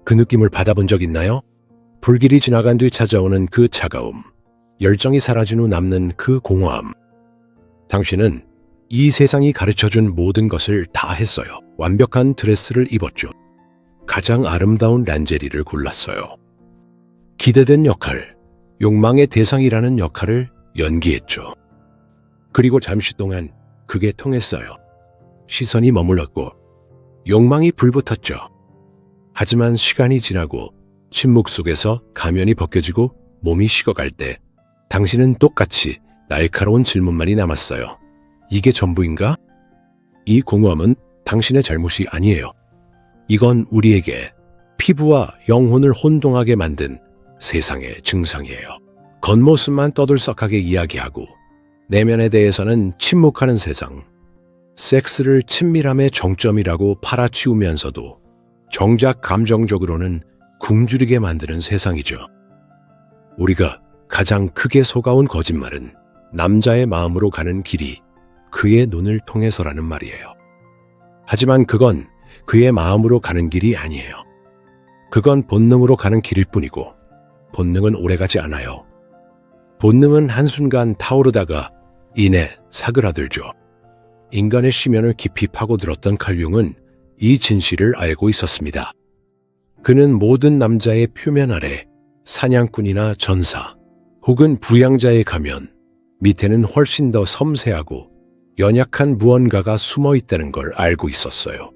그 느낌을 받아본 적 있나요? 불길이 지나간 뒤 찾아오는 그 차가움, 열정이 사라진 후 남는 그 공허함. 당신은 이 세상이 가르쳐준 모든 것을 다 했어요. 완벽한 드레스를 입었죠. 가장 아름다운 란제리를 골랐어요. 기대된 역할, 욕망의 대상이라는 역할을 연기했죠. 그리고 잠시 동안 그게 통했어요. 시선이 머물렀고 욕망이 불붙었죠. 하지만 시간이 지나고 침묵 속에서 가면이 벗겨지고 몸이 식어갈 때 당신은 똑같이 날카로운 질문만이 남았어요. 이게 전부인가? 이 공허함은 당신의 잘못이 아니에요. 이건 우리에게 피부와 영혼을 혼동하게 만든 세상의 증상이에요. 겉모습만 떠들썩하게 이야기하고 내면에 대해서는 침묵하는 세상. 섹스를 친밀함의 정점이라고 팔아치우면서도 정작 감정적으로는 굶주리게 만드는 세상이죠. 우리가 가장 크게 속아온 거짓말은 남자의 마음으로 가는 길이 그의 눈을 통해서라는 말이에요. 하지만 그건 그의 마음으로 가는 길이 아니에요. 그건 본능으로 가는 길일 뿐이고 본능은 오래가지 않아요. 본능은 한순간 타오르다가 이내 사그라들죠. 인간의 심연을 깊이 파고들었던 칼융은 이 진실을 알고 있었습니다. 그는 모든 남자의 표면 아래 사냥꾼이나 전사 혹은 부양자의 가면 밑에는 훨씬 더 섬세하고 연약한 무언가가 숨어 있다는 걸 알고 있었어요.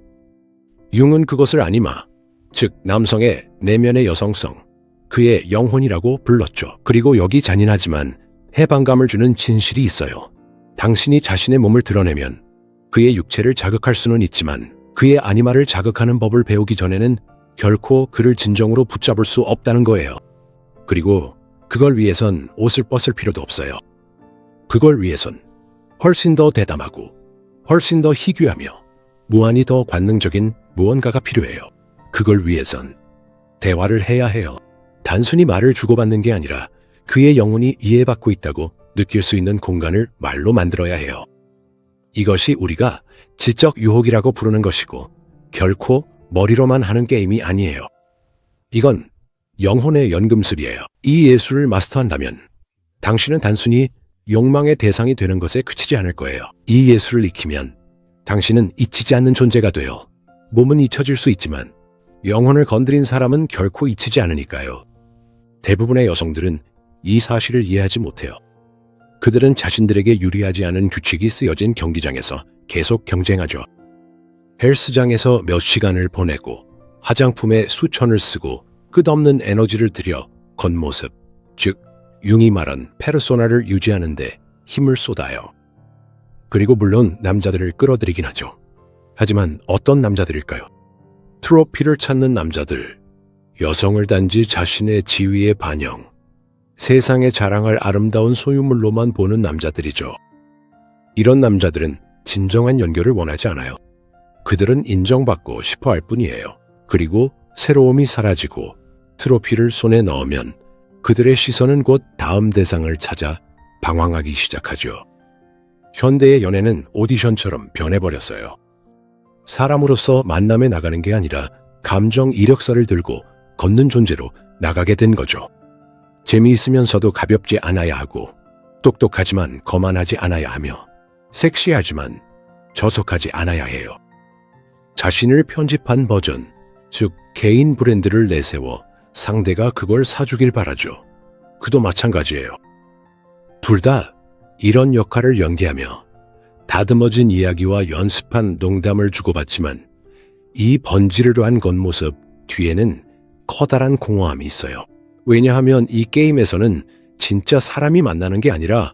융은 그것을 아니마, 즉 남성의 내면의 여성성, 그의 영혼이라고 불렀죠. 그리고 여기 잔인하지만 해방감을 주는 진실이 있어요. 당신이 자신의 몸을 드러내면 그의 육체를 자극할 수는 있지만 그의 아니마를 자극하는 법을 배우기 전에는 결코 그를 진정으로 붙잡을 수 없다는 거예요. 그리고 그걸 위해선 옷을 벗을 필요도 없어요. 그걸 위해선 훨씬 더 대담하고 훨씬 더 희귀하며 무한히 더 관능적인 무언가가 필요해요. 그걸 위해선 대화를 해야 해요. 단순히 말을 주고받는 게 아니라 그의 영혼이 이해받고 있다고 느낄 수 있는 공간을 말로 만들어야 해요. 이것이 우리가 지적 유혹이라고 부르는 것이고 결코 머리로만 하는 게임이 아니에요. 이건 영혼의 연금술이에요. 이 예술을 마스터한다면 당신은 단순히 욕망의 대상이 되는 것에 그치지 않을 거예요. 이 예술을 익히면 당신은 잊히지 않는 존재가 돼요. 몸은 잊혀질 수 있지만 영혼을 건드린 사람은 결코 잊히지 않으니까요. 대부분의 여성들은 이 사실을 이해하지 못해요. 그들은 자신들에게 유리하지 않은 규칙이 쓰여진 경기장에서 계속 경쟁하죠. 헬스장에서 몇 시간을 보내고 화장품에 수천을 쓰고 끝없는 에너지를 들여 겉모습, 즉 융이 말한 페르소나를 유지하는데 힘을 쏟아요. 그리고 물론 남자들을 끌어들이긴 하죠. 하지만 어떤 남자들일까요? 트로피를 찾는 남자들, 여성을 단지 자신의 지위의 반영, 세상에 자랑할 아름다운 소유물로만 보는 남자들이죠. 이런 남자들은 진정한 연결을 원하지 않아요. 그들은 인정받고 싶어 할 뿐이에요. 그리고 새로움이 사라지고 트로피를 손에 넣으면 그들의 시선은 곧 다음 대상을 찾아 방황하기 시작하죠. 현대의 연애는 오디션처럼 변해버렸어요. 사람으로서 만남에 나가는 게 아니라 감정 이력서를 들고 걷는 존재로 나가게 된 거죠. 재미있으면서도 가볍지 않아야 하고 똑똑하지만 거만하지 않아야 하며 섹시하지만 저속하지 않아야 해요. 자신을 편집한 버전, 즉 개인 브랜드를 내세워 상대가 그걸 사주길 바라죠. 그도 마찬가지예요. 둘 다 이런 역할을 연기하며 다듬어진 이야기와 연습한 농담을 주고받지만 이 번지르르한 겉모습 뒤에는 커다란 공허함이 있어요. 왜냐하면 이 게임에서는 진짜 사람이 만나는 게 아니라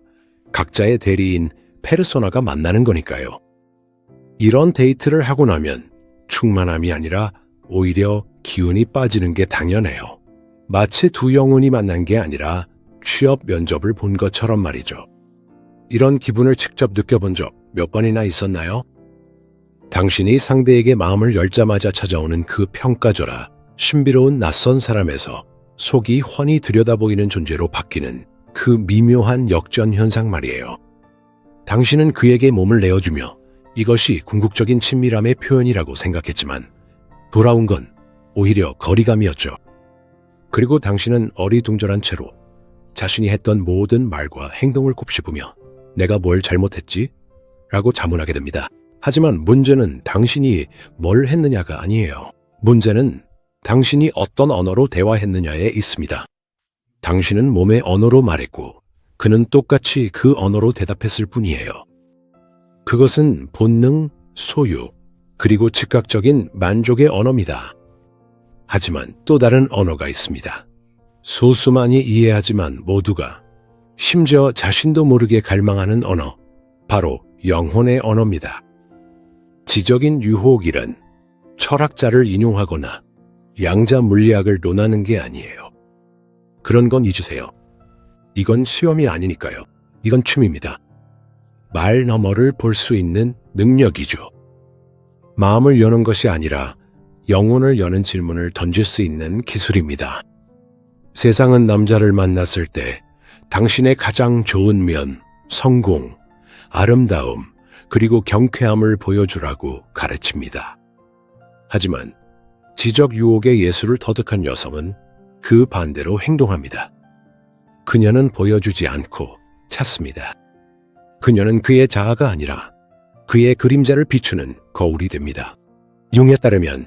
각자의 대리인 페르소나가 만나는 거니까요. 이런 데이트를 하고 나면 충만함이 아니라 오히려 기운이 빠지는 게 당연해요. 마치 두 영혼이 만난 게 아니라 취업 면접을 본 것처럼 말이죠. 이런 기분을 직접 느껴본 적 몇 번이나 있었나요? 당신이 상대에게 마음을 열자마자 찾아오는 그 평가절하, 신비로운 낯선 사람에서 속이 훤히 들여다보이는 존재로 바뀌는 그 미묘한 역전 현상 말이에요. 당신은 그에게 몸을 내어주며 이것이 궁극적인 친밀함의 표현이라고 생각했지만 돌아온 건 오히려 거리감이었죠. 그리고 당신은 어리둥절한 채로 자신이 했던 모든 말과 행동을 곱씹으며 내가 뭘 잘못했지? 라고 자문하게 됩니다. 하지만 문제는 당신이 뭘 했느냐가 아니에요. 문제는 당신이 어떤 언어로 대화했느냐에 있습니다. 당신은 몸의 언어로 말했고 그는 똑같이 그 언어로 대답했을 뿐이에요. 그것은 본능, 소유, 그리고 즉각적인 만족의 언어입니다. 하지만 또 다른 언어가 있습니다. 소수만이 이해하지만 모두가, 심지어 자신도 모르게 갈망하는 언어, 바로 영혼의 언어입니다. 지적인 유혹이란 철학자를 인용하거나 양자 물리학을 논하는 게 아니에요. 그런 건 잊으세요. 이건 시험이 아니니까요. 이건 춤입니다. 말 너머를 볼 수 있는 능력이죠. 마음을 여는 것이 아니라 영혼을 여는 질문을 던질 수 있는 기술입니다. 세상은 남자를 만났을 때 당신의 가장 좋은 면, 성공, 아름다움, 그리고 경쾌함을 보여주라고 가르칩니다. 하지만 지적 유혹의 예술을 터득한 여성은 그 반대로 행동합니다. 그녀는 보여주지 않고 찾습니다. 그녀는 그의 자아가 아니라 그의 그림자를 비추는 거울이 됩니다. 융에 따르면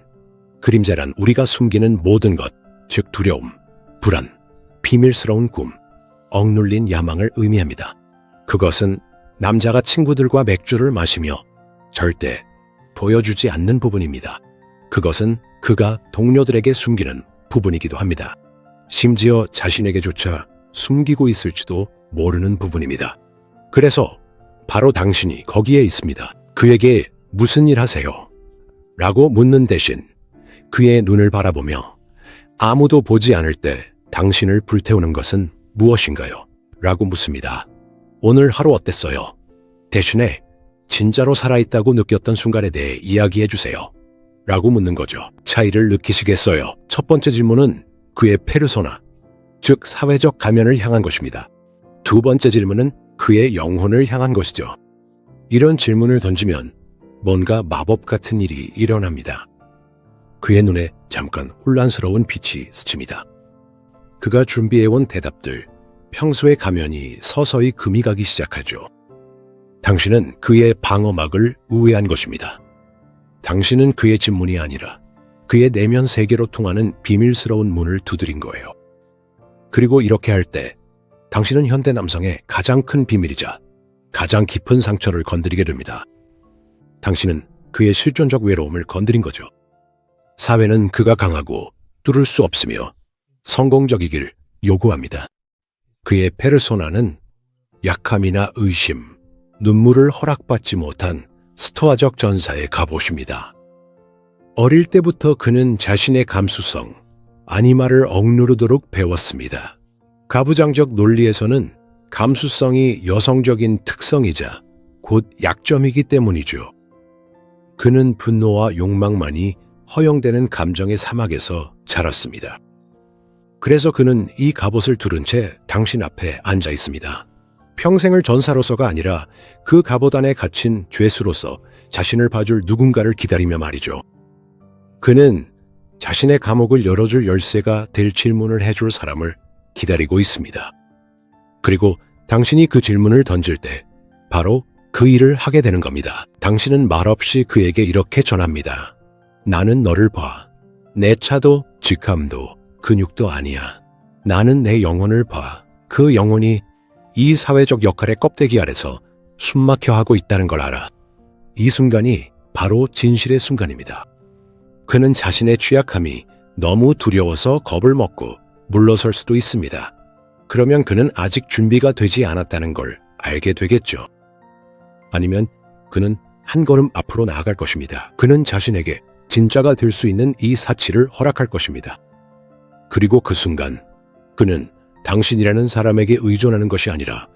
그림자란 우리가 숨기는 모든 것, 즉 두려움, 불안, 비밀스러운 꿈, 억눌린 야망을 의미합니다. 그것은 남자가 친구들과 맥주를 마시며 절대 보여주지 않는 부분입니다. 그것은 그가 동료들에게 숨기는 부분이기도 합니다. 심지어 자신에게조차 숨기고 있을지도 모르는 부분입니다. 그래서 바로 당신이 거기에 있습니다. 그에게 무슨 일 하세요? 라고 묻는 대신 그의 눈을 바라보며 아무도 보지 않을 때 당신을 불태우는 것은 무엇인가요? 라고 묻습니다. 오늘 하루 어땠어요? 대신에 진짜로 살아있다고 느꼈던 순간에 대해 이야기해 주세요. 라고 묻는 거죠. 차이를 느끼시겠어요? 첫 번째 질문은 그의 페르소나, 즉 사회적 가면을 향한 것입니다. 두 번째 질문은 그의 영혼을 향한 것이죠. 이런 질문을 던지면 뭔가 마법 같은 일이 일어납니다. 그의 눈에 잠깐 혼란스러운 빛이 스칩니다. 그가 준비해온 대답들, 평소의 가면이 서서히 금이 가기 시작하죠. 당신은 그의 방어막을 우회한 것입니다. 당신은 그의 질문이 아니라 그의 내면 세계로 통하는 비밀스러운 문을 두드린 거예요. 그리고 이렇게 할 때 당신은 현대 남성의 가장 큰 비밀이자 가장 깊은 상처를 건드리게 됩니다. 당신은 그의 실존적 외로움을 건드린 거죠. 사회는 그가 강하고 뚫을 수 없으며 성공적이길 요구합니다. 그의 페르소나는 약함이나 의심, 눈물을 허락받지 못한 스토아적 전사의 갑옷입니다. 어릴 때부터 그는 자신의 감수성, 아니마를 억누르도록 배웠습니다. 가부장적 논리에서는 감수성이 여성적인 특성이자 곧 약점이기 때문이죠. 그는 분노와 욕망만이 허용되는 감정의 사막에서 자랐습니다. 그래서 그는 이 갑옷을 두른 채 당신 앞에 앉아 있습니다. 평생을 전사로서가 아니라 그 갑옷 안에 갇힌 죄수로서 자신을 봐줄 누군가를 기다리며 말이죠. 그는 자신의 감옥을 열어줄 열쇠가 될 질문을 해줄 사람을 기다리고 있습니다. 그리고 당신이 그 질문을 던질 때 바로 그 일을 하게 되는 겁니다. 당신은 말없이 그에게 이렇게 전합니다. 나는 너를 봐. 내 차도 직함도 근육도 아니야. 나는 내 영혼을 봐. 그 영혼이 이 사회적 역할의 껍데기 아래서 숨막혀 하고 있다는 걸 알아. 이 순간이 바로 진실의 순간입니다. 그는 자신의 취약함이 너무 두려워서 겁을 먹고 물러설 수도 있습니다. 그러면 그는 아직 준비가 되지 않았다는 걸 알게 되겠죠. 아니면 그는 한 걸음 앞으로 나아갈 것입니다. 그는 자신에게 진짜가 될 수 있는 이 사치를 허락할 것입니다. 그리고 그 순간 그는 당신이라는 사람에게 의존하는 것이 아니라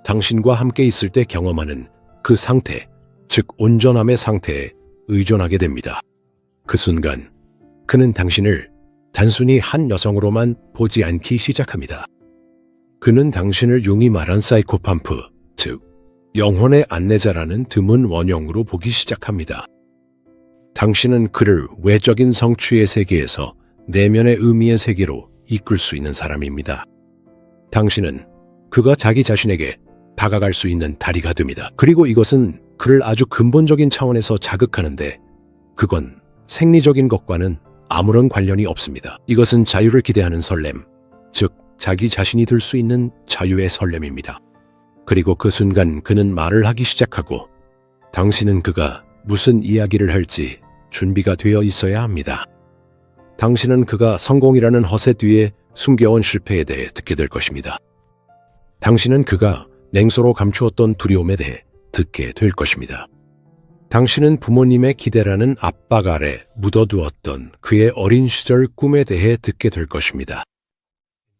당신과 함께 있을 때 경험하는 그 상태, 즉 온전함의 상태에 의존하게 됩니다. 그 순간 그는 당신을 단순히 한 여성으로만 보지 않기 시작합니다. 그는 당신을 용이 말한 사이코팜프, 즉 영혼의 안내자라는 드문 원형으로 보기 시작합니다. 당신은 그를 외적인 성취의 세계에서 내면의 의미의 세계로 이끌 수 있는 사람입니다. 당신은 그가 자기 자신에게 다가갈 수 있는 다리가 됩니다. 그리고 이것은 그를 아주 근본적인 차원에서 자극하는데 그건 생리적인 것과는 아무런 관련이 없습니다. 이것은 자유를 기대하는 설렘, 즉 자기 자신이 될 수 있는 자유의 설렘입니다. 그리고 그 순간 그는 말을 하기 시작하고 당신은 그가 무슨 이야기를 할지 준비가 되어 있어야 합니다. 당신은 그가 성공이라는 허세 뒤에 숨겨온 실패에 대해 듣게 될 것입니다. 당신은 그가 냉소로 감추었던 두려움에 대해 듣게 될 것입니다. 당신은 부모님의 기대라는 압박 아래 묻어두었던 그의 어린 시절 꿈에 대해 듣게 될 것입니다.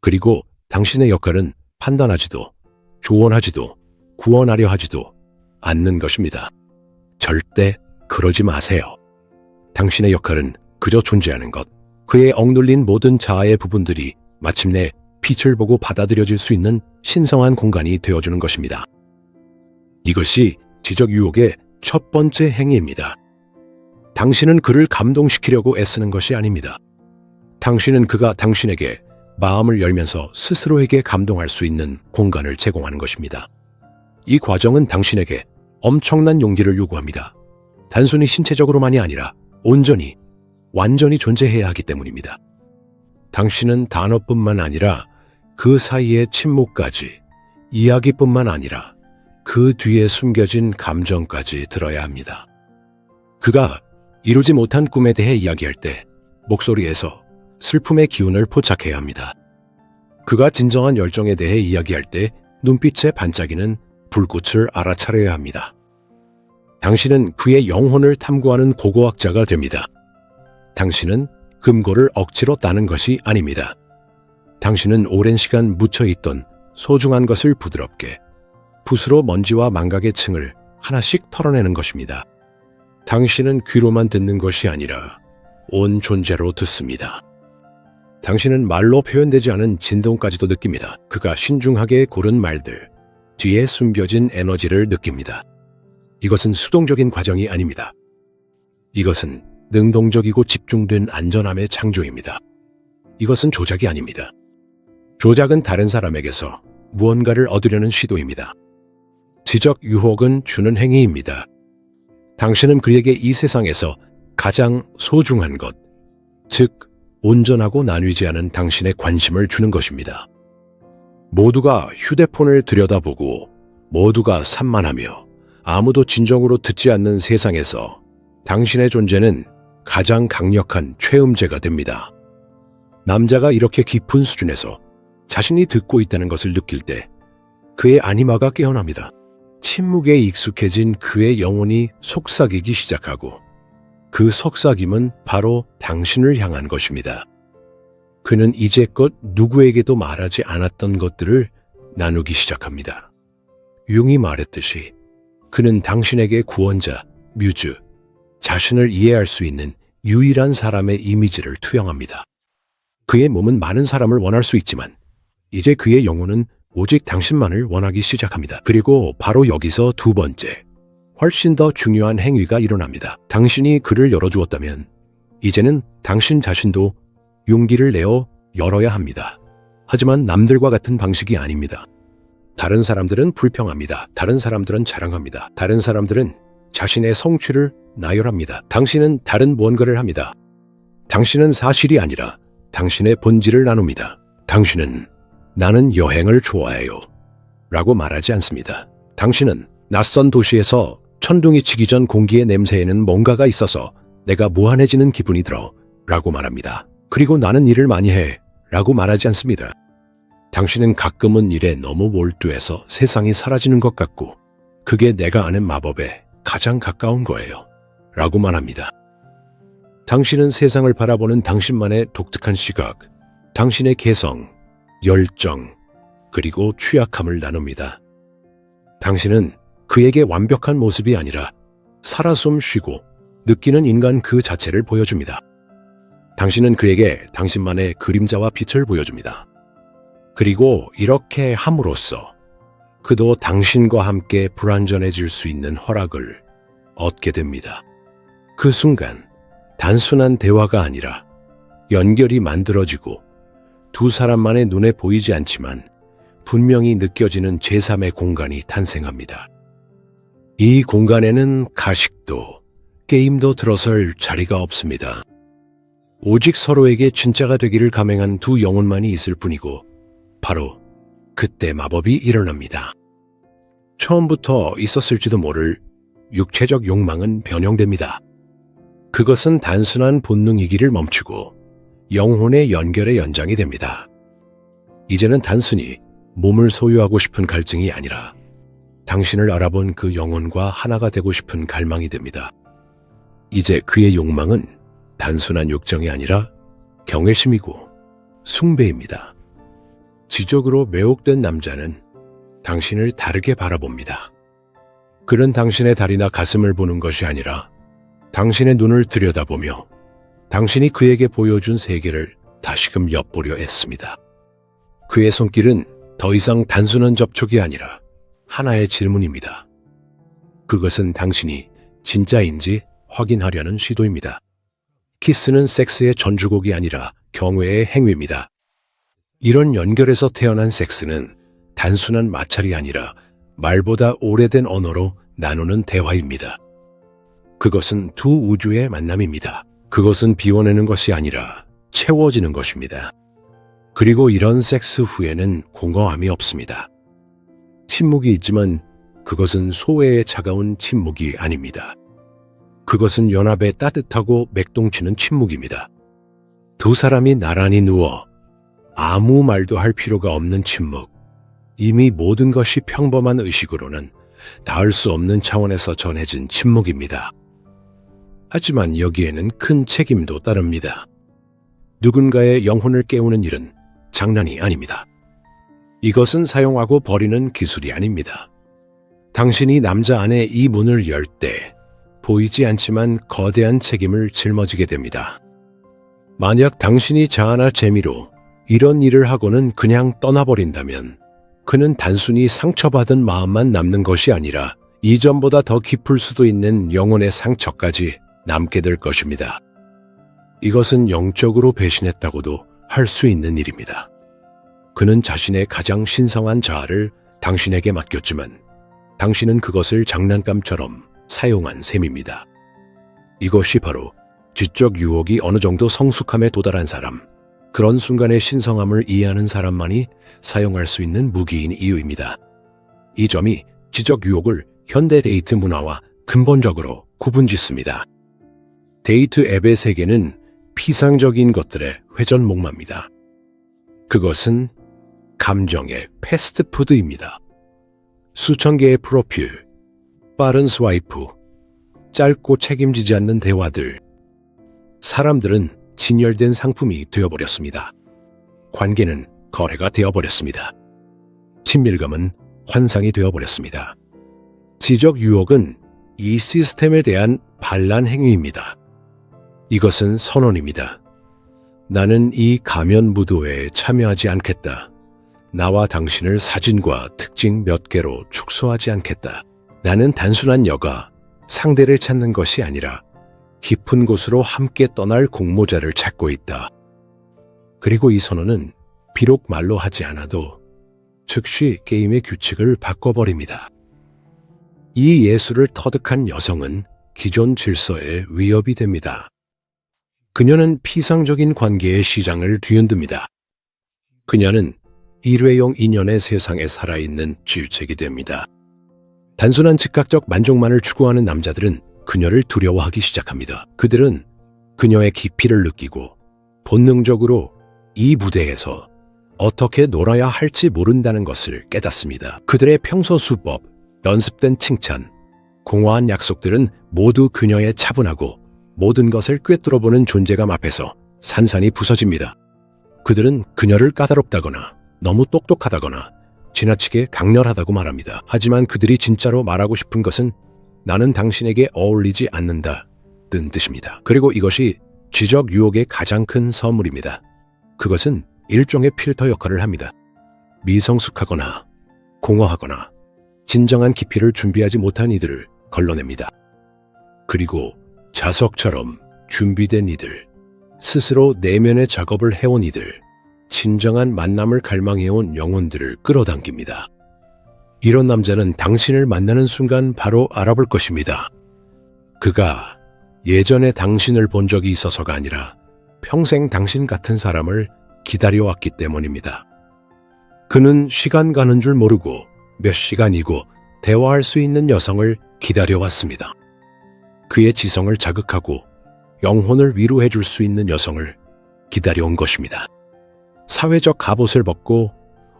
그리고 당신의 역할은 판단하지도 조언하지도 구원하려 하지도 않는 것입니다. 절대 그러지 마세요. 당신의 역할은 그저 존재하는 것, 그의 억눌린 모든 자아의 부분들이 마침내 빛을 보고 받아들여질 수 있는 신성한 공간이 되어주는 것입니다. 이것이 지적 유혹의 첫 번째 행위입니다. 당신은 그를 감동시키려고 애쓰는 것이 아닙니다. 당신은 그가 당신에게 마음을 열면서 스스로에게 감동할 수 있는 공간을 제공하는 것입니다. 이 과정은 당신에게 엄청난 용기를 요구합니다. 단순히 신체적으로만이 아니라 온전히, 완전히 존재해야 하기 때문입니다. 당신은 단어뿐만 아니라 그 사이의 침묵까지, 이야기뿐만 아니라 그 뒤에 숨겨진 감정까지 들어야 합니다. 그가 이루지 못한 꿈에 대해 이야기할 때 목소리에서 슬픔의 기운을 포착해야 합니다. 그가 진정한 열정에 대해 이야기할 때 눈빛에 반짝이는 불꽃을 알아차려야 합니다. 당신은 그의 영혼을 탐구하는 고고학자가 됩니다. 당신은 금고를 억지로 따는 것이 아닙니다. 당신은 오랜 시간 묻혀있던 소중한 것을 부드럽게 붓으로 먼지와 망각의 층을 하나씩 털어내는 것입니다. 당신은 귀로만 듣는 것이 아니라 온 존재로 듣습니다. 당신은 말로 표현되지 않은 진동까지도 느낍니다. 그가 신중하게 고른 말들, 뒤에 숨겨진 에너지를 느낍니다. 이것은 수동적인 과정이 아닙니다. 이것은 능동적이고 집중된 안전함의 창조입니다. 이것은 조작이 아닙니다. 조작은 다른 사람에게서 무언가를 얻으려는 시도입니다. 지적 유혹은 주는 행위입니다. 당신은 그에게 이 세상에서 가장 소중한 것, 즉 온전하고 나뉘지 않은 당신의 관심을 주는 것입니다. 모두가 휴대폰을 들여다보고 모두가 산만하며 아무도 진정으로 듣지 않는 세상에서 당신의 존재는 가장 강력한 최음제가 됩니다. 남자가 이렇게 깊은 수준에서 자신이 듣고 있다는 것을 느낄 때 그의 아니마가 깨어납니다. 침묵에 익숙해진 그의 영혼이 속삭이기 시작하고 그 속삭임은 바로 당신을 향한 것입니다. 그는 이제껏 누구에게도 말하지 않았던 것들을 나누기 시작합니다. 융이 말했듯이 그는 당신에게 구원자, 뮤즈, 자신을 이해할 수 있는 유일한 사람의 이미지를 투영합니다. 그의 몸은 많은 사람을 원할 수 있지만 이제 그의 영혼은 오직 당신만을 원하기 시작합니다. 그리고 바로 여기서 두 번째, 훨씬 더 중요한 행위가 일어납니다. 당신이 그를 열어주었다면 이제는 당신 자신도 용기를 내어 열어야 합니다. 하지만 남들과 같은 방식이 아닙니다. 다른 사람들은 불평합니다. 다른 사람들은 자랑합니다. 다른 사람들은 자신의 성취를 나열합니다. 당신은 다른 무언가를 합니다. 당신은 사실이 아니라 당신의 본질을 나눕니다. 당신은 나는 여행을 좋아해요 라고 말하지 않습니다. 당신은 낯선 도시에서 천둥이 치기 전 공기의 냄새에는 뭔가가 있어서 내가 무한해지는 기분이 들어 라고 말합니다. 그리고 나는 일을 많이 해 라고 말하지 않습니다. 당신은 가끔은 일에 너무 몰두해서 세상이 사라지는 것 같고 그게 내가 아는 마법에 가장 가까운 거예요 라고 말합니다. 당신은 세상을 바라보는 당신만의 독특한 시각, 당신의 개성, 열정, 그리고 취약함을 나눕니다. 당신은 그에게 완벽한 모습이 아니라 살아 숨 쉬고 느끼는 인간 그 자체를 보여줍니다. 당신은 그에게 당신만의 그림자와 빛을 보여줍니다. 그리고 이렇게 함으로써 그도 당신과 함께 불완전해질 수 있는 허락을 얻게 됩니다. 그 순간 단순한 대화가 아니라 연결이 만들어지고 두 사람만의 눈에 보이지 않지만 분명히 느껴지는 제3의 공간이 탄생합니다. 이 공간에는 가식도 게임도 들어설 자리가 없습니다. 오직 서로에게 진짜가 되기를 감행한 두 영혼만이 있을 뿐이고 바로 그때 마법이 일어납니다. 처음부터 있었을지도 모를 육체적 욕망은 변형됩니다. 그것은 단순한 본능이기를 멈추고 영혼의 연결의 연장이 됩니다. 이제는 단순히 몸을 소유하고 싶은 갈증이 아니라 당신을 알아본 그 영혼과 하나가 되고 싶은 갈망이 됩니다. 이제 그의 욕망은 단순한 욕정이 아니라 경외심이고 숭배입니다. 지적으로 매혹된 남자는 당신을 다르게 바라봅니다. 그는 당신의 다리나 가슴을 보는 것이 아니라 당신의 눈을 들여다보며 당신이 그에게 보여준 세계를 다시금 엿보려 했습니다. 그의 손길은 더 이상 단순한 접촉이 아니라 하나의 질문입니다. 그것은 당신이 진짜인지 확인하려는 시도입니다. 키스는 섹스의 전주곡이 아니라 경외의 행위입니다. 이런 연결에서 태어난 섹스는 단순한 마찰이 아니라 말보다 오래된 언어로 나누는 대화입니다. 그것은 두 우주의 만남입니다. 그것은 비워내는 것이 아니라 채워지는 것입니다. 그리고 이런 섹스 후에는 공허함이 없습니다. 침묵이 있지만 그것은 소외의 차가운 침묵이 아닙니다. 그것은 연합의 따뜻하고 맥동치는 침묵입니다. 두 사람이 나란히 누워 아무 말도 할 필요가 없는 침묵. 이미 모든 것이 평범한 의식으로는 닿을 수 없는 차원에서 전해진 침묵입니다. 하지만 여기에는 큰 책임도 따릅니다. 누군가의 영혼을 깨우는 일은 장난이 아닙니다. 이것은 사용하고 버리는 기술이 아닙니다. 당신이 남자 안에 이 문을 열 때 보이지 않지만 거대한 책임을 짊어지게 됩니다. 만약 당신이 자아나 재미로 이런 일을 하고는 그냥 떠나버린다면 그는 단순히 상처받은 마음만 남는 것이 아니라 이전보다 더 깊을 수도 있는 영혼의 상처까지 남게 될 것입니다. 이것은 영적으로 배신했다고도 할 수 있는 일입니다. 그는 자신의 가장 신성한 자아를 당신에게 맡겼지만 당신은 그것을 장난감처럼 사용한 셈입니다. 이것이 바로 지적 유혹이 어느 정도 성숙함에 도달한 사람, 그런 순간의 신성함을 이해하는 사람만이 사용할 수 있는 무기인 이유입니다. 이 점이 지적 유혹을 현대 데이트 문화와 근본적으로 구분짓습니다. 데이트 앱의 세계는 피상적인 것들의 회전목마입니다. 그것은 감정의 패스트푸드입니다. 수천 개의 프로필, 빠른 스와이프, 짧고 책임지지 않는 대화들. 사람들은 진열된 상품이 되어버렸습니다. 관계는 거래가 되어버렸습니다. 친밀감은 환상이 되어버렸습니다. 지적 유혹은 이 시스템에 대한 반란 행위입니다. 이것은 선언입니다. 나는 이 가면 무도회에 참여하지 않겠다. 나와 당신을 사진과 특징 몇 개로 축소하지 않겠다. 나는 단순한 여가, 상대를 찾는 것이 아니라 깊은 곳으로 함께 떠날 공모자를 찾고 있다. 그리고 이 선언은 비록 말로 하지 않아도 즉시 게임의 규칙을 바꿔버립니다. 이 예술을 터득한 여성은 기존 질서에 위협이 됩니다. 그녀는 피상적인 관계의 시장을 뒤흔듭니다. 그녀는 일회용 인연의 세상에 살아있는 질책이 됩니다. 단순한 즉각적 만족만을 추구하는 남자들은 그녀를 두려워하기 시작합니다. 그들은 그녀의 깊이를 느끼고 본능적으로 이 무대에서 어떻게 놀아야 할지 모른다는 것을 깨닫습니다. 그들의 평소 수법, 연습된 칭찬, 공허한 약속들은 모두 그녀의 차분하고 모든 것을 꿰뚫어보는 존재감 앞에서 산산이 부서집니다. 그들은 그녀를 까다롭다거나 너무 똑똑하다거나 지나치게 강렬하다고 말합니다. 하지만 그들이 진짜로 말하고 싶은 것은 나는 당신에게 어울리지 않는다 는 뜻입니다. 그리고 이것이 지적 유혹의 가장 큰 선물입니다. 그것은 일종의 필터 역할을 합니다. 미성숙하거나 공허하거나 진정한 깊이를 준비하지 못한 이들을 걸러냅니다. 그리고 자석처럼 준비된 이들, 스스로 내면의 작업을 해온 이들, 진정한 만남을 갈망해온 영혼들을 끌어당깁니다. 이런 남자는 당신을 만나는 순간 바로 알아볼 것입니다. 그가 예전에 당신을 본 적이 있어서가 아니라 평생 당신 같은 사람을 기다려왔기 때문입니다. 그는 시간 가는 줄 모르고 몇 시간이고 대화할 수 있는 여성을 기다려왔습니다. 그의 지성을 자극하고 영혼을 위로해 줄 수 있는 여성을 기다려온 것입니다. 사회적 갑옷을 벗고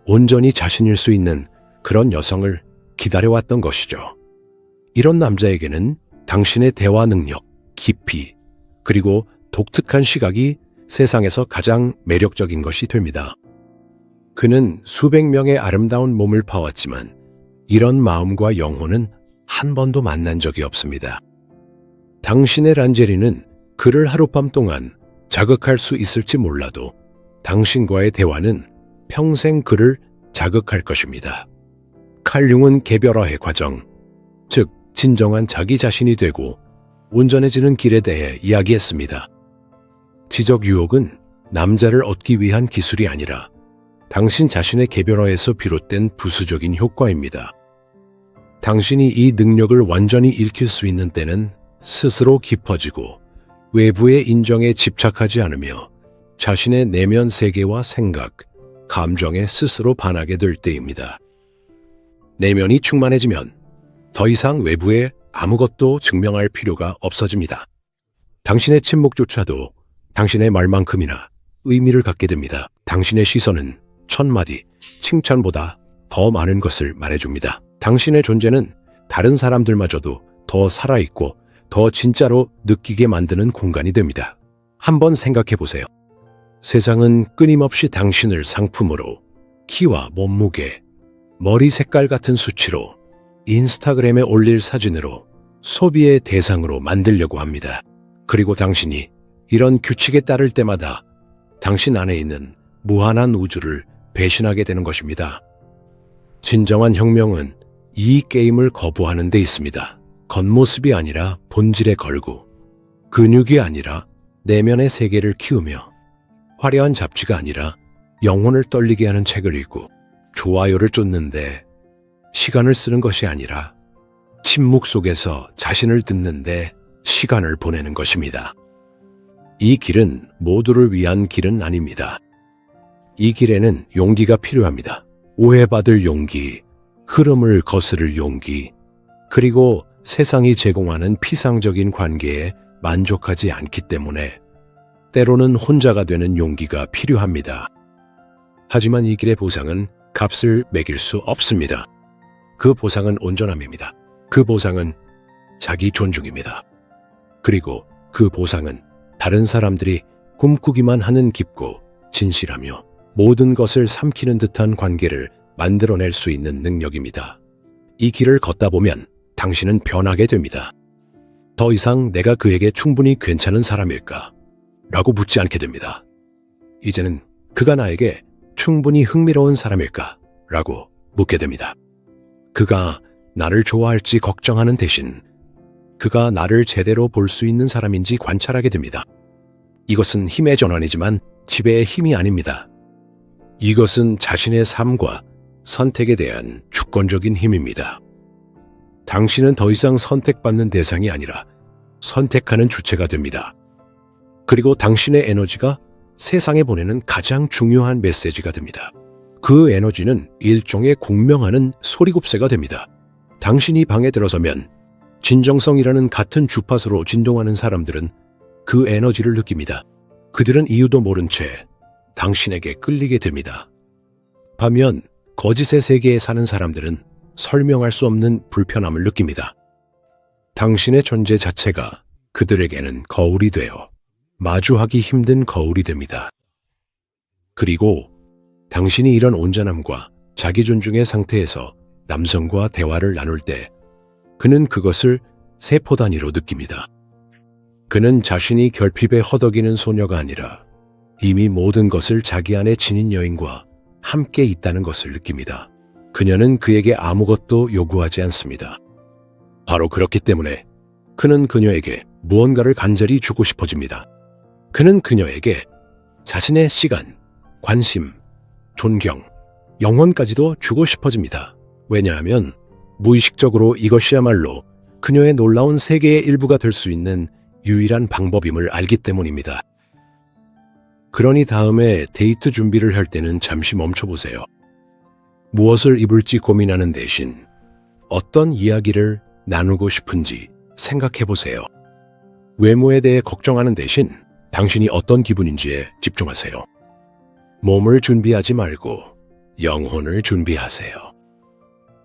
온전히 자신일 수 있는 그런 여성을 기다려왔던 것이죠. 이런 남자에게는 당신의 대화 능력, 깊이, 그리고 독특한 시각이 세상에서 가장 매력적인 것이 됩니다. 그는 수백 명의 아름다운 몸을 파왔지만 이런 마음과 영혼은 한 번도 만난 적이 없습니다. 당신의 란제리는 그를 하룻밤 동안 자극할 수 있을지 몰라도 당신과의 대화는 평생 그를 자극할 것입니다. 칼 융은 개별화의 과정, 즉 진정한 자기 자신이 되고 온전해지는 길에 대해 이야기했습니다. 지적 유혹은 남자를 얻기 위한 기술이 아니라 당신 자신의 개별화에서 비롯된 부수적인 효과입니다. 당신이 이 능력을 완전히 익힐 수 있는 때는 스스로 깊어지고 외부의 인정에 집착하지 않으며 자신의 내면 세계와 생각, 감정에 스스로 반하게 될 때입니다. 내면이 충만해지면 더 이상 외부에 아무것도 증명할 필요가 없어집니다. 당신의 침묵조차도 당신의 말만큼이나 의미를 갖게 됩니다. 당신의 시선은 1000마디 칭찬보다 더 많은 것을 말해줍니다. 당신의 존재는 다른 사람들마저도 더 살아있고 더 진짜로 느끼게 만드는 공간이 됩니다. 한번 생각해 보세요. 세상은 끊임없이 당신을 상품으로, 키와 몸무게, 머리 색깔 같은 수치로, 인스타그램에 올릴 사진으로 소비의 대상으로 만들려고 합니다. 그리고 당신이 이런 규칙에 따를 때마다 당신 안에 있는 무한한 우주를 배신하게 되는 것입니다. 진정한 혁명은 이 게임을 거부하는 데 있습니다. 겉모습이 아니라 본질에 걸고, 근육이 아니라 내면의 세계를 키우며, 화려한 잡지가 아니라 영혼을 떨리게 하는 책을 읽고, 좋아요를 쫓는데 시간을 쓰는 것이 아니라 침묵 속에서 자신을 듣는데 시간을 보내는 것입니다. 이 길은 모두를 위한 길은 아닙니다. 이 길에는 용기가 필요합니다. 오해받을 용기, 흐름을 거스를 용기, 그리고 세상이 제공하는 피상적인 관계에 만족하지 않기 때문에 때로는 혼자가 되는 용기가 필요합니다. 하지만 이 길의 보상은 값을 매길 수 없습니다. 그 보상은 온전함입니다. 그 보상은 자기 존중입니다. 그리고 그 보상은 다른 사람들이 꿈꾸기만 하는 깊고 진실하며 모든 것을 삼키는 듯한 관계를 만들어낼 수 있는 능력입니다. 이 길을 걷다 보면 당신은 변하게 됩니다. 더 이상 내가 그에게 충분히 괜찮은 사람일까? 라고 묻지 않게 됩니다. 이제는 그가 나에게 충분히 흥미로운 사람일까? 라고 묻게 됩니다. 그가 나를 좋아할지 걱정하는 대신 그가 나를 제대로 볼 수 있는 사람인지 관찰하게 됩니다. 이것은 힘의 전환이지만 지배의 힘이 아닙니다. 이것은 자신의 삶과 선택에 대한 주권적인 힘입니다. 당신은 더 이상 선택받는 대상이 아니라 선택하는 주체가 됩니다. 그리고 당신의 에너지가 세상에 보내는 가장 중요한 메시지가 됩니다. 그 에너지는 일종의 공명하는 소리곱새가 됩니다. 당신이 방에 들어서면 진정성이라는 같은 주파수로 진동하는 사람들은 그 에너지를 느낍니다. 그들은 이유도 모른 채 당신에게 끌리게 됩니다. 반면 거짓의 세계에 사는 사람들은 설명할 수 없는 불편함을 느낍니다. 당신의 존재 자체가 그들에게는 거울이 되어 마주하기 힘든 거울이 됩니다. 그리고 당신이 이런 온전함과 자기 존중의 상태에서 남성과 대화를 나눌 때 그는 그것을 세포 단위로 느낍니다. 그는 자신이 결핍에 허덕이는 소녀가 아니라 이미 모든 것을 자기 안에 지닌 여인과 함께 있다는 것을 느낍니다. 그녀는 그에게 아무것도 요구하지 않습니다. 바로 그렇기 때문에 그는 그녀에게 무언가를 간절히 주고 싶어집니다. 그는 그녀에게 자신의 시간, 관심, 존경, 영혼까지도 주고 싶어집니다. 왜냐하면 무의식적으로 이것이야말로 그녀의 놀라운 세계의 일부가 될 수 있는 유일한 방법임을 알기 때문입니다. 그러니 다음에 데이트 준비를 할 때는 잠시 멈춰보세요. 무엇을 입을지 고민하는 대신 어떤 이야기를 나누고 싶은지 생각해보세요. 외모에 대해 걱정하는 대신 당신이 어떤 기분인지에 집중하세요. 몸을 준비하지 말고 영혼을 준비하세요.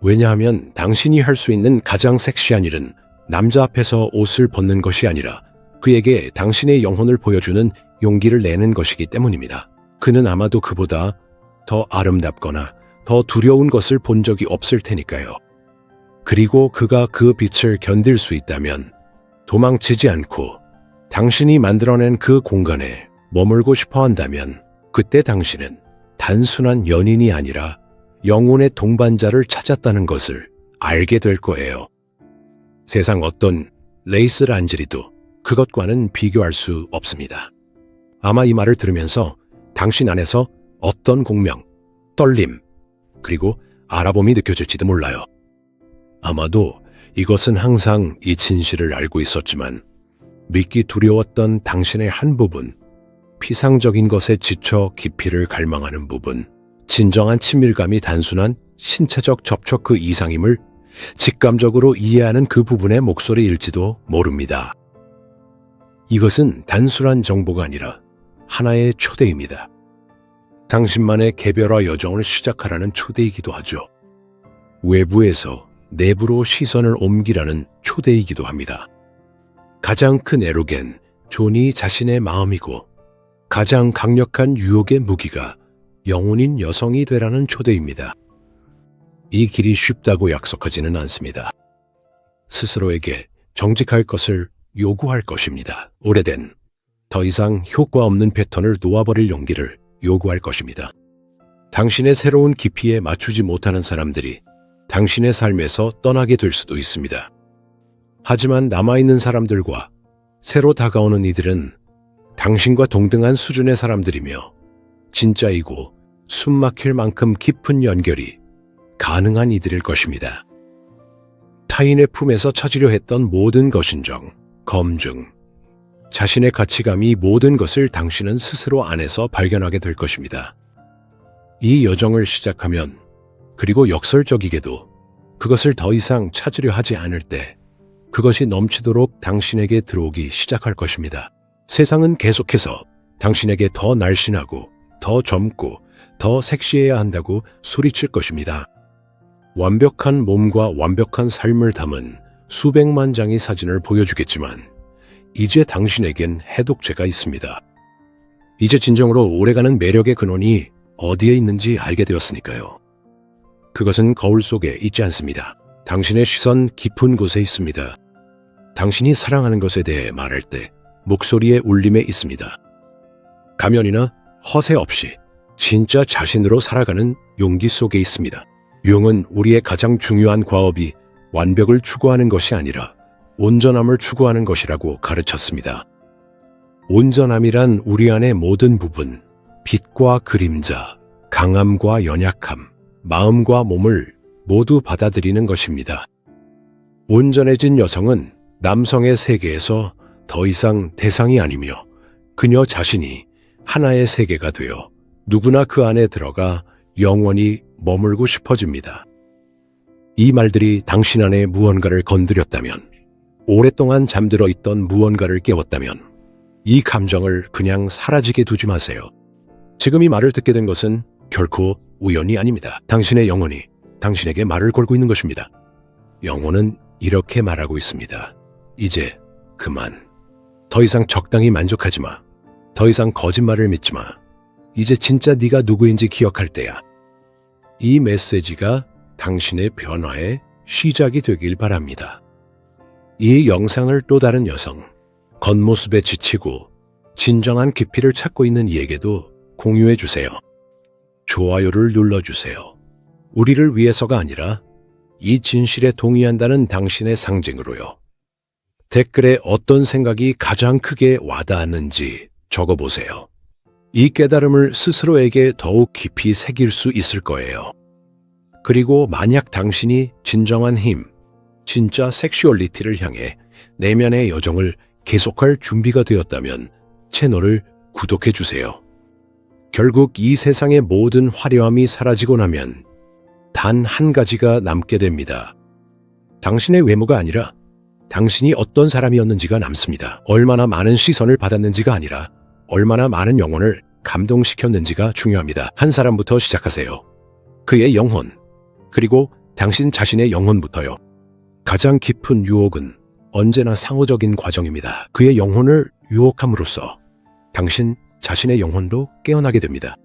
왜냐하면 당신이 할 수 있는 가장 섹시한 일은 남자 앞에서 옷을 벗는 것이 아니라 그에게 당신의 영혼을 보여주는 용기를 내는 것이기 때문입니다. 그는 아마도 그보다 더 아름답거나 더 두려운 것을 본 적이 없을 테니까요. 그리고 그가 그 빛을 견딜 수 있다면 도망치지 않고 당신이 만들어낸 그 공간에 머물고 싶어 한다면 그때 당신은 단순한 연인이 아니라 영혼의 동반자를 찾았다는 것을 알게 될 거예요. 세상 어떤 레이스 란제리도 그것과는 비교할 수 없습니다. 아마 이 말을 들으면서 당신 안에서 어떤 공명, 떨림, 그리고 알아봄이 느껴질지도 몰라요. 아마도 이것은 항상 이 진실을 알고 있었지만 믿기 두려웠던 당신의 한 부분, 피상적인 것에 지쳐 깊이를 갈망하는 부분, 진정한 친밀감이 단순한 신체적 접촉 그 이상임을 직감적으로 이해하는 그 부분의 목소리일지도 모릅니다. 이것은 단순한 정보가 아니라 하나의 초대입니다. 당신만의 개별화 여정을 시작하라는 초대이기도 하죠. 외부에서 내부로 시선을 옮기라는 초대이기도 합니다. 가장 큰 에로겐, 존이 자신의 마음이고 가장 강력한 유혹의 무기가 영혼인 여성이 되라는 초대입니다. 이 길이 쉽다고 약속하지는 않습니다. 스스로에게 정직할 것을 요구할 것입니다. 오래된, 더 이상 효과 없는 패턴을 놓아버릴 용기를 요구할 것입니다. 당신의 새로운 깊이에 맞추지 못하는 사람들이 당신의 삶에서 떠나게 될 수도 있습니다. 하지만 남아있는 사람들과 새로 다가오는 이들은 당신과 동등한 수준의 사람들이며 진짜이고 숨막힐 만큼 깊은 연결이 가능한 이들일 것입니다. 타인의 품에서 찾으려 했던 모든 것인정, 검증, 자신의 가치감이 모든 것을 당신은 스스로 안에서 발견하게 될 것입니다. 이 여정을 시작하면, 그리고 역설적이게도 그것을 더 이상 찾으려 하지 않을 때 그것이 넘치도록 당신에게 들어오기 시작할 것입니다. 세상은 계속해서 당신에게 더 날씬하고 더 젊고 더 섹시해야 한다고 소리칠 것입니다. 완벽한 몸과 완벽한 삶을 담은 수백만 장의 사진을 보여주겠지만 이제 당신에겐 해독제가 있습니다. 이제 진정으로 오래가는 매력의 근원이 어디에 있는지 알게 되었으니까요. 그것은 거울 속에 있지 않습니다. 당신의 시선 깊은 곳에 있습니다. 당신이 사랑하는 것에 대해 말할 때 목소리의 울림에 있습니다. 가면이나 허세 없이 진짜 자신으로 살아가는 용기 속에 있습니다. 융은 우리의 가장 중요한 과업이 완벽을 추구하는 것이 아니라 온전함을 추구하는 것이라고 가르쳤습니다. 온전함이란 우리 안의 모든 부분, 빛과 그림자, 강함과 연약함, 마음과 몸을 모두 받아들이는 것입니다. 온전해진 여성은 남성의 세계에서 더 이상 대상이 아니며 그녀 자신이 하나의 세계가 되어 누구나 그 안에 들어가 영원히 머물고 싶어집니다. 이 말들이 당신 안에 무언가를 건드렸다면, 오랫동안 잠들어 있던 무언가를 깨웠다면 이 감정을 그냥 사라지게 두지 마세요. 지금 이 말을 듣게 된 것은 결코 우연이 아닙니다. 당신의 영혼이 당신에게 말을 걸고 있는 것입니다. 영혼은 이렇게 말하고 있습니다. 이제 그만. 더 이상 적당히 만족하지 마. 더 이상 거짓말을 믿지 마. 이제 진짜 네가 누구인지 기억할 때야. 이 메시지가 당신의 변화의 시작이 되길 바랍니다. 이 영상을 또 다른 여성, 겉모습에 지치고 진정한 깊이를 찾고 있는 이에게도 공유해 주세요. 좋아요를 눌러주세요. 우리를 위해서가 아니라 이 진실에 동의한다는 당신의 상징으로요. 댓글에 어떤 생각이 가장 크게 와닿았는지 적어보세요. 이 깨달음을 스스로에게 더욱 깊이 새길 수 있을 거예요. 그리고 만약 당신이 진정한 힘, 진짜 섹슈얼리티를 향해 내면의 여정을 계속할 준비가 되었다면 채널을 구독해 주세요. 결국 이 세상의 모든 화려함이 사라지고 나면 단 한 가지가 남게 됩니다. 당신의 외모가 아니라 당신이 어떤 사람이었는지가 남습니다. 얼마나 많은 시선을 받았는지가 아니라 얼마나 많은 영혼을 감동시켰는지가 중요합니다. 한 사람부터 시작하세요. 그의 영혼, 그리고 당신 자신의 영혼부터요. 가장 깊은 유혹은 언제나 상호적인 과정입니다. 그의 영혼을 유혹함으로써 당신 자신의 영혼도 깨어나게 됩니다.